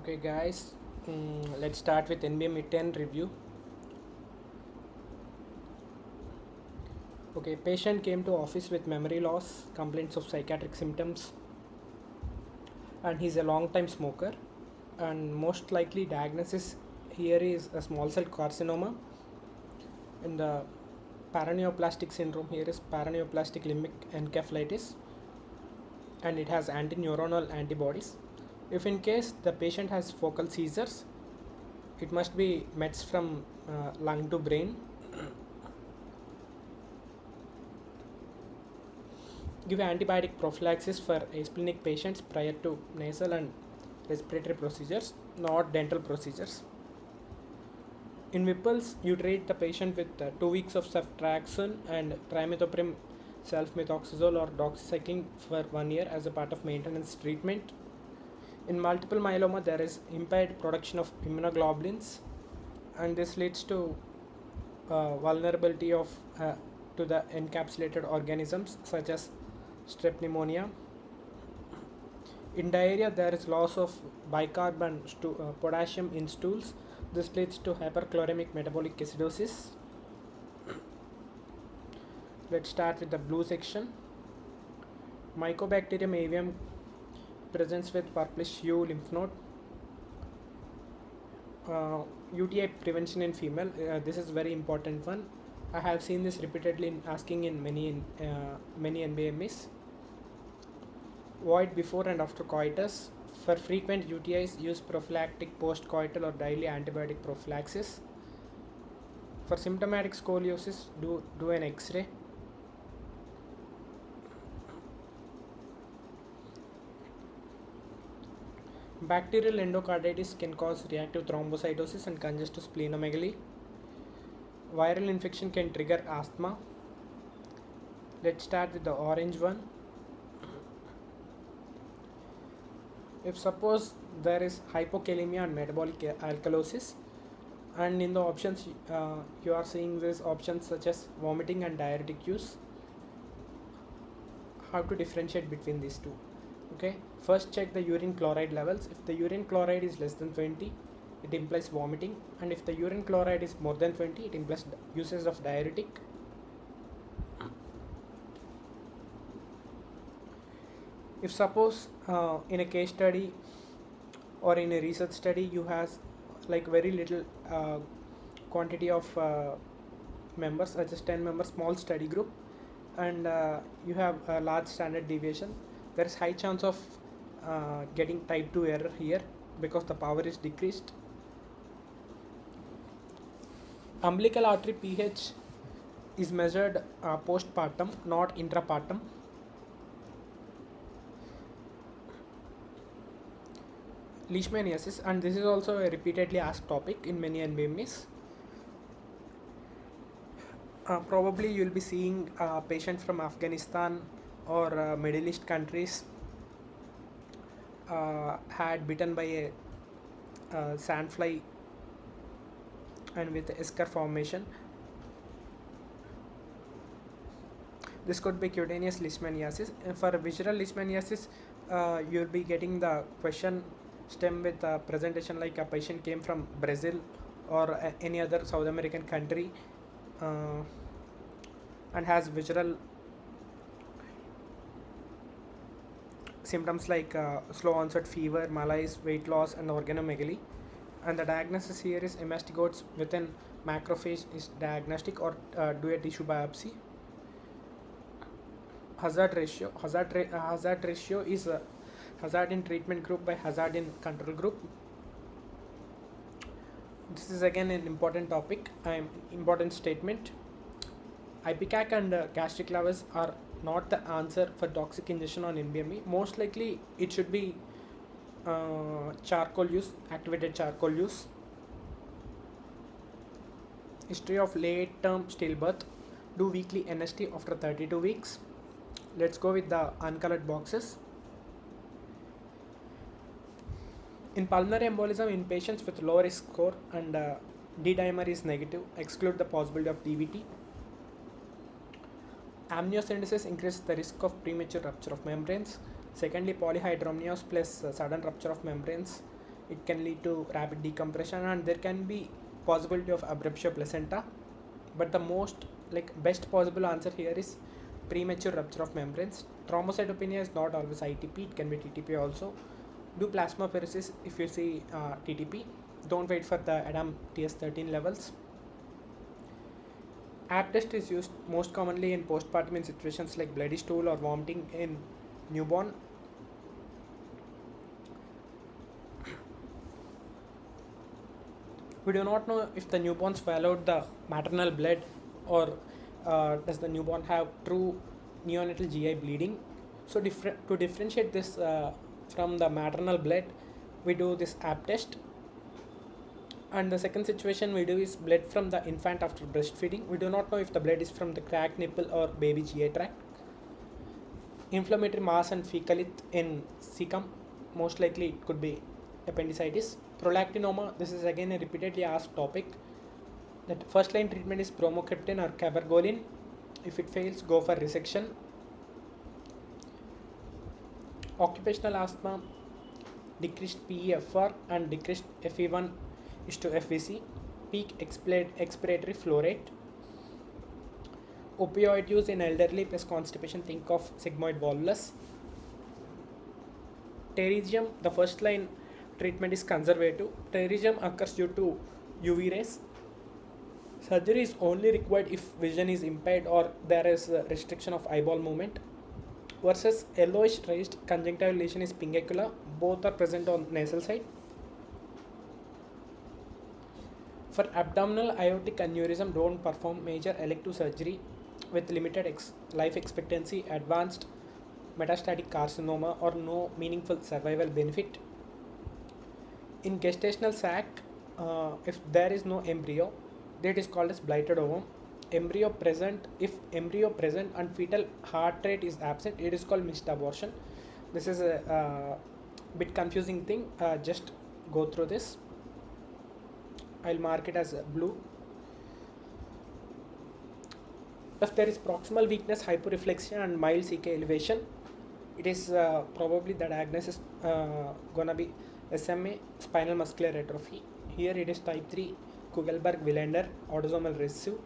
Okay, guys, let's start with NBME 10 review. Okay, patient came to office with memory loss, complaints of psychiatric symptoms, and he's a long time smoker. And most likely diagnosis here is a small cell carcinoma, and the paraneoplastic syndrome here is paraneoplastic limbic encephalitis, and it has antineuronal antibodies. If in case the patient has focal seizures, it must be mets from lung to brain. Give antibiotic prophylaxis for asplenic patients prior to nasal and respiratory procedures, not dental procedures. In Whipples, you treat the patient with 2 weeks of ceftriaxone and trimethoprim sulfamethoxazole or doxycycline for 1 year as a part of maintenance treatment. In multiple myeloma, there is impaired production of immunoglobulins, and this leads to vulnerability of to the encapsulated organisms such as strep pneumonia. In diarrhea, there is loss of bicarb and potassium in stools. This leads to hyperchloremic metabolic acidosis. Let's start with the blue section. Mycobacterium avium presents with purplish hue lymph node. UTI prevention in female. This is very important one. I have seen this repeatedly asking in many NBMEs. Void before and after coitus. For frequent UTIs, use prophylactic post-coital or daily antibiotic prophylaxis. For symptomatic scoliosis, do an X-ray. Bacterial endocarditis can cause reactive thrombocytosis and congestive splenomegaly. Viral infection can trigger asthma. Let's start with the orange one. If suppose there is hypokalemia and metabolic alkalosis, and in the options you are seeing these options such as vomiting and diuretic use, how to differentiate between these two? Okay, first check the urine chloride levels. If the urine chloride is less than 20, it implies vomiting, and if the urine chloride is more than 20, it implies usage of diuretic. If suppose in a case study or in a research study you has like very little quantity of members, such as 10 members small study group, and you have a large standard deviation, there is high chance of getting type 2 error here because the power is decreased. Umbilical artery pH is measured postpartum, not intrapartum. Leishmaniasis, and this is also a repeatedly asked topic in many NBMEs. Probably you will be seeing patients from Afghanistan or Middle East countries had bitten by a sandfly and with eschar formation. This could be cutaneous leishmaniasis. For visceral leishmaniasis, you will be getting the question stem with a presentation like a patient came from Brazil or any other South American country and has visceral symptoms like slow onset fever, malaise, weight loss, and organomegaly. And the diagnosis here is mastigotes within macrophage is diagnostic, or do a tissue biopsy. Hazard ratio. Hazard ratio is hazard in treatment group by hazard in control group. This is again an important topic, important statement. Ipecac and gastric lavas are not the answer for toxic ingestion on NBME. Most likely it should be charcoal use, activated charcoal use. History of late term stillbirth. Do weekly NST after 32 weeks. Let's go with the uncolored boxes. In pulmonary embolism in patients with low risk score and D-dimer is negative, exclude the possibility of DVT. Amniocentesis increases the risk of premature rupture of membranes. Secondly, polyhydramnios plus sudden rupture of membranes it can lead to rapid decompression, and there can be possibility of abruptio placenta. But the most best possible answer here is premature rupture of membranes. Thrombocytopenia is not always ITP, it can be TTP also. Do plasmapheresis if you see TTP. Don't wait for the ADAM TS13 levels. App test is used most commonly in postpartum in situations like bloody stool or vomiting in newborn. We do not know if the newborn swallowed the maternal blood, or does the newborn have true neonatal GI bleeding. So to differentiate this from the maternal blood, we do this app test. And the second situation we do is blood from the infant after breastfeeding. We do not know if the blood is from the cracked nipple or baby GI tract. Inflammatory mass and fecalith in cecum, most likely it could be appendicitis. Prolactinoma, this is again a repeatedly asked topic. That first line treatment is bromocriptine or cabergoline. If it fails, go for resection. Occupational asthma, decreased PEFR and decreased FE1 is to FVC. Peak expiratory flow rate. Opioid use in elderly plus constipation, think of sigmoid volvulus. Pterygium, the first line treatment is conservative. Pterygium occurs due to UV rays. Surgery is only required if vision is impaired or there is a restriction of eyeball movement. Versus yellowish raised conjunctival lesion is pingacula. Both are present on nasal side. For abdominal aortic aneurysm, don't perform major elective surgery with limited life expectancy, advanced metastatic carcinoma, or no meaningful survival benefit. In gestational sac, if there is no embryo, that is called as blighted ovum. If embryo present and fetal heart rate is absent, it is called missed abortion. This is a bit confusing thing, just go through this. I'll mark it as blue. If there is proximal weakness, hyporeflexia and mild CK elevation, it is probably the diagnosis gonna be SMA, spinal muscular atrophy. Here it is type 3 Kugelberg-Villander autosomal recessive.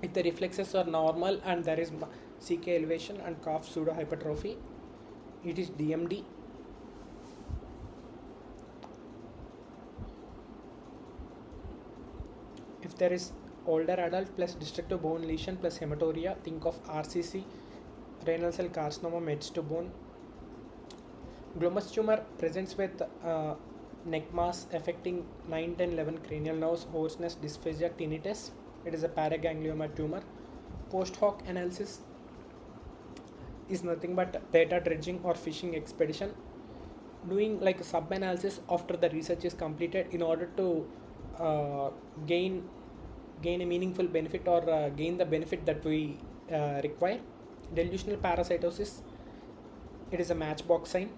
If the reflexes are normal and there is CK elevation and calf pseudohypertrophy, it is DMD. If there is older adult plus destructive bone lesion plus hematuria, think of RCC, renal cell carcinoma, meds to bone. Glomus tumor presents with neck mass affecting 9, 10, 11 cranial nerves, hoarseness, dysphagia, tinnitus. It is a paraganglioma tumor. Post hoc analysis is nothing but data dredging or fishing expedition. Doing like a sub-analysis after the research is completed in order to gain a meaningful benefit or gain the benefit that we require. Delusional parasitosis, it is a matchbox sign.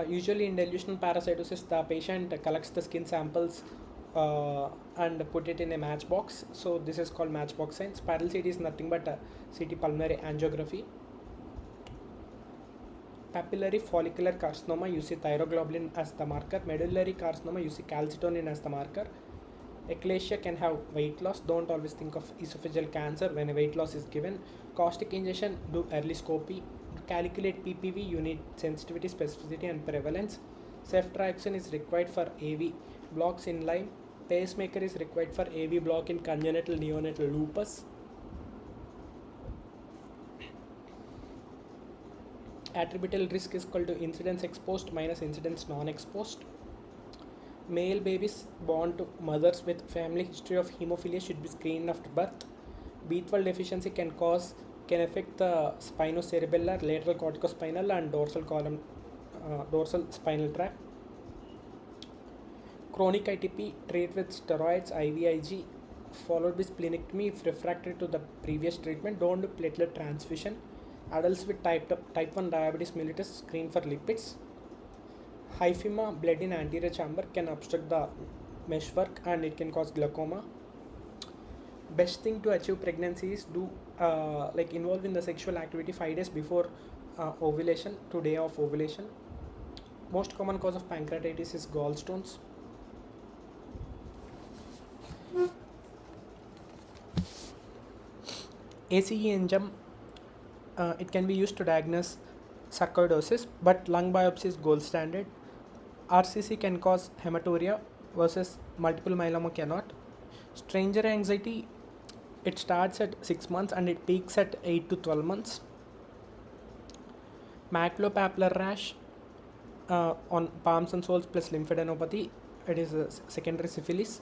Usually in delusional parasitosis, the patient collects the skin samples and put it in a matchbox. So this is called matchbox sign. Spiral CT is nothing but a CT pulmonary angiography. Papillary follicular carcinoma, you see thyroglobulin as the marker. Medullary carcinoma, you see calcitonin as the marker. Eclasia can have weight loss. Don't always think of esophageal cancer when a weight loss is given. Caustic injection, do early scopy. Calculate PPV, you need sensitivity, specificity and prevalence. Ceftriaxone is required for AV blocks in Lyme. Pacemaker is required for AV block in congenital neonatal lupus. Attributable risk is equal to incidence exposed minus incidence non-exposed. Male babies born to mothers with family history of hemophilia should be screened after birth. B12 deficiency can affect the spinocerebellar, lateral corticospinal and dorsal column, dorsal spinal tract. Chronic ITP, treat with steroids, IVIG, followed by splenectomy if refractory to the previous treatment. Don't do platelet transfusion. Adults with type 1 diabetes mellitus, screen for lipids. Hyphema, blood in anterior chamber, can obstruct the meshwork and it can cause glaucoma. Best thing to achieve pregnancy is do like involved in the sexual activity 5 days before ovulation to day of ovulation. Most common cause of pancreatitis is gallstones. ACE enzyme, it can be used to diagnose sarcoidosis, but lung biopsy is gold standard. RCC can cause hematuria versus multiple myeloma cannot. Stranger anxiety, it starts at 6 months and it peaks at 8 to 12 months. Maculopapular rash on palms and soles plus lymphadenopathy, it is a secondary syphilis.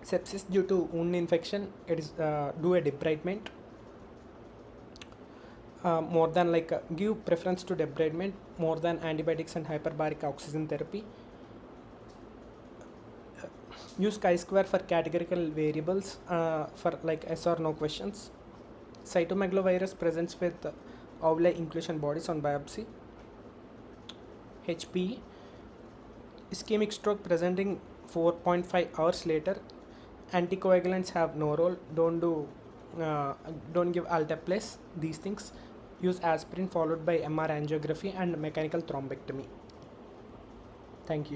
Sepsis due to wound infection, it is due a debridement. More than give preference to debridement more than antibiotics and hyperbaric oxygen therapy. Use chi-square for categorical variables for yes or no questions. Cytomegalovirus presents with ovule inclusion bodies on biopsy. HPE, ischemic stroke presenting 4.5 hours later. Anticoagulants have no role. Don't give alteplase. These things. Use aspirin followed by MR angiography and mechanical thrombectomy. Thank you.